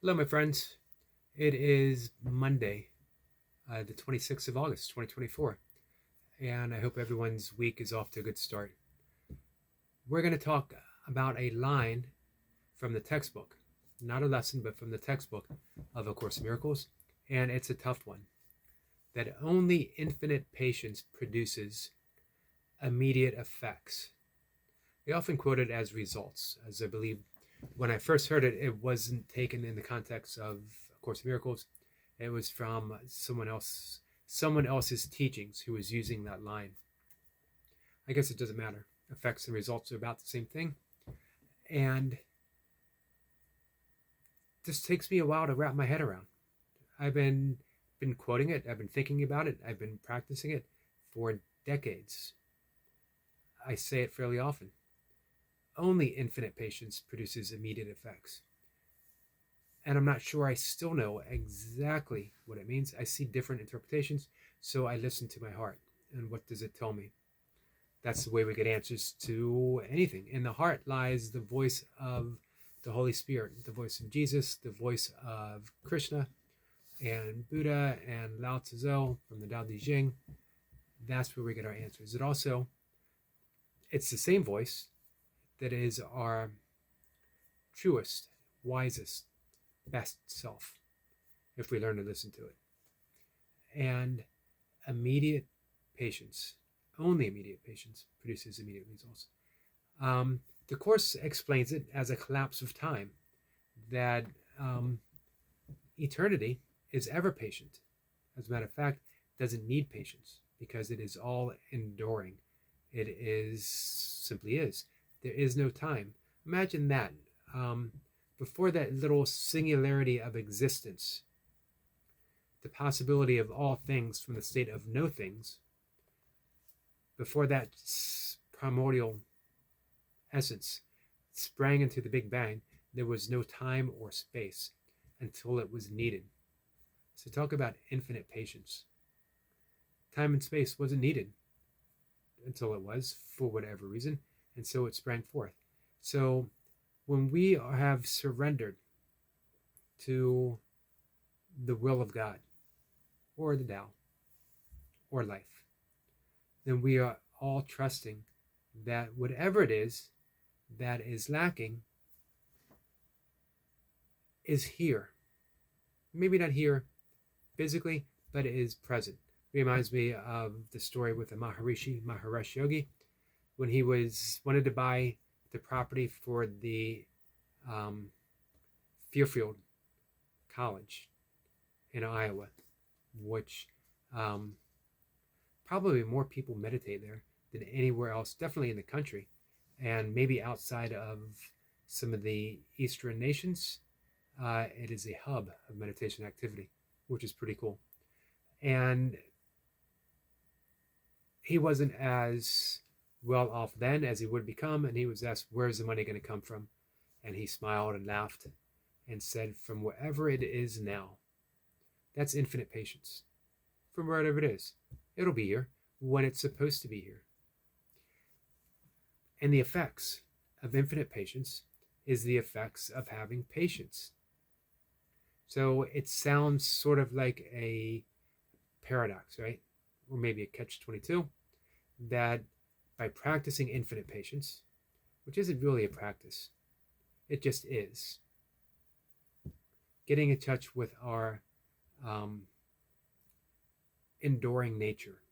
Hello, my friends. It is Monday, the 26th of August, 2024, and I hope everyone's week is off to a good start. We're going to talk about a line from the textbook, not a lesson, but from the textbook of A Course in Miracles, and it's a tough one that only infinite patience produces immediate effects. We often quote it as results, as I believe when I first heard it, it wasn't taken in the context of A Course in Miracles. It was from someone else's teachings who was using that line. I guess it doesn't matter. Effects and results are about the same thing. And this takes me a while to wrap my head around. I've been quoting it, I've been thinking about it, I've been practicing it for decades. I say it fairly often. Only infinite patience produces immediate effects. And I'm not sure I still know exactly what it means. I see different interpretations, so I listen to my heart. And what does it tell me? That's the way we get answers to anything. In the heart lies the voice of the Holy Spirit, the voice of Jesus, the voice of Krishna and Buddha and Lao Tzu from the Tao Te Ching. That's where we get our answers. It's the same voice that is our truest, wisest, best self if we learn to listen to it. And immediate patience, only immediate patience, produces immediate results. The Course explains it as a collapse of time, that eternity is ever patient. As a matter of fact, it doesn't need patience because it is all enduring. It is simply is. There is no time. Imagine that. Before that little singularity of existence, the possibility of all things from the state of no things, before that primordial essence sprang into the Big Bang, there was no time or space until it was needed. So talk about infinite patience. Time and space wasn't needed until it was, for whatever reason, and so it sprang forth. So when we have surrendered to the will of God, or the Tao, or life, then we are all trusting that whatever it is that is lacking is here. Maybe not here physically, but it is present. It reminds me of the story with the Maharishi, Maharaj Yogi, when he wanted to buy the property for the Fairfield College in Iowa, which probably more people meditate there than anywhere else, definitely in the country, and maybe outside of some of the Eastern nations. It is a hub of meditation activity, which is pretty cool. And he wasn't as well off then as he would become, and he was asked, where's the money going to come from? And he smiled and laughed and said, from wherever it is now. That's infinite patience. From wherever it is. It'll be here when it's supposed to be here. And the effects of infinite patience is the effects of having patience. So it sounds sort of like a paradox, right? Or maybe a catch-22, that by practicing infinite patience, which isn't really a practice, it just is, getting in touch with our enduring nature,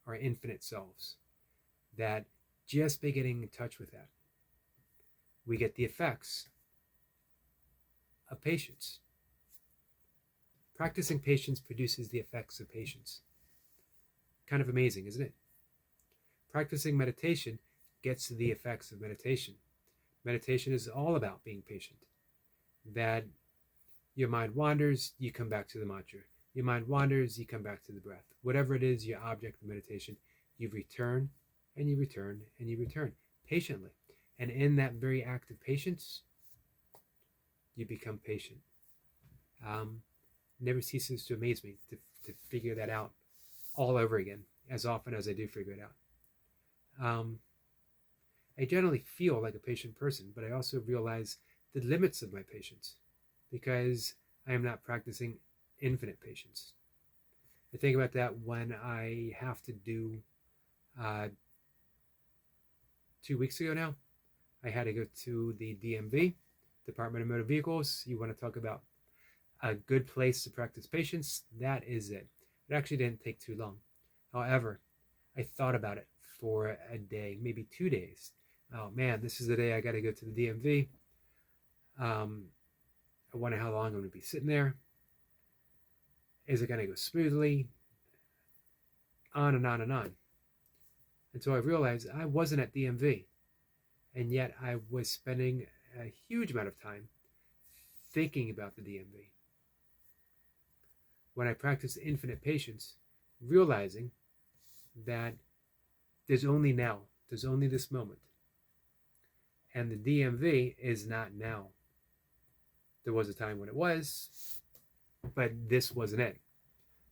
our infinite selves, that just by getting in touch with that, we get the effects of patience. Practicing patience produces the effects of patience. Kind of amazing, isn't it? Practicing meditation gets the effects of meditation. Meditation is all about being patient. That your mind wanders, you come back to the mantra. Your mind wanders, you come back to the breath. Whatever it is, your object of meditation, you return and you return and you return patiently. And in that very act of patience, you become patient. Never ceases to amaze me to figure that out all over again, as often as I do figure it out. I generally feel like a patient person, but I also realize the limits of my patience, because I am not practicing infinite patience. I think about that when I have to do, uh, 2 weeks ago now, I had to go to the DMV, Department of Motor Vehicles. You want to talk about a good place to practice patience? That is it. It actually didn't take too long. However, I thought about it for a day, maybe 2 days. Oh man, this is the day I got to go to the DMV. I wonder how long I'm going to be sitting there. Is it going to go smoothly? On and on and on. Until I realized I wasn't at DMV. And yet I was spending a huge amount of time thinking about the DMV. When I practice infinite patience, realizing that there's only now, there's only this moment. And the DMV is not now. There was a time when it was, but this wasn't it.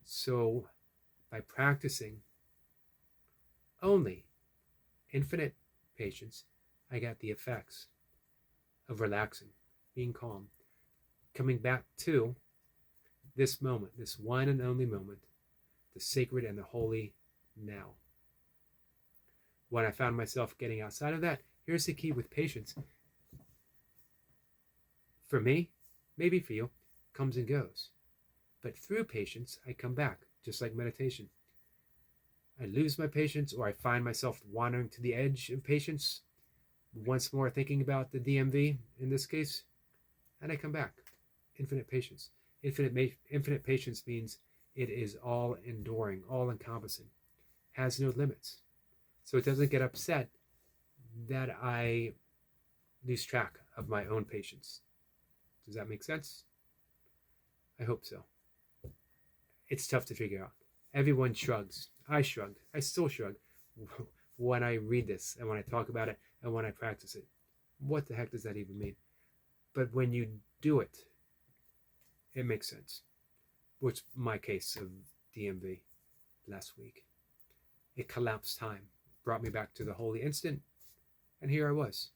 So by practicing only infinite patience, I got the effects of relaxing, being calm, coming back to this moment, this one and only moment, the sacred and the holy now. When I found myself getting outside of that, here's the key with patience. For me, maybe for you, comes and goes. But through patience, I come back, just like meditation. I lose my patience, or I find myself wandering to the edge of patience, once more thinking about the DMV in this case, and I come back. Infinite patience. Infinite patience means it is all enduring, all encompassing, has no limits. So it doesn't get upset that I lose track of my own patience. Does that make sense? I hope so. It's tough to figure out. Everyone shrugs. I shrugged. I still shrug when I read this and when I talk about it and when I practice it. What the heck does that even mean? But when you do it, it makes sense. Which my case of DMV last week. It collapsed time, brought me back to the holy instant, and here I was.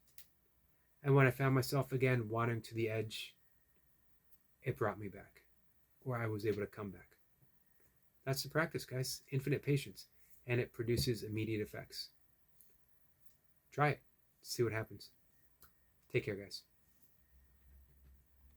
And when I found myself again wandering to the edge, it brought me back, or I was able to come back. That's the practice, guys. Infinite patience, and it produces immediate effects. Try it. See what happens. Take care, guys.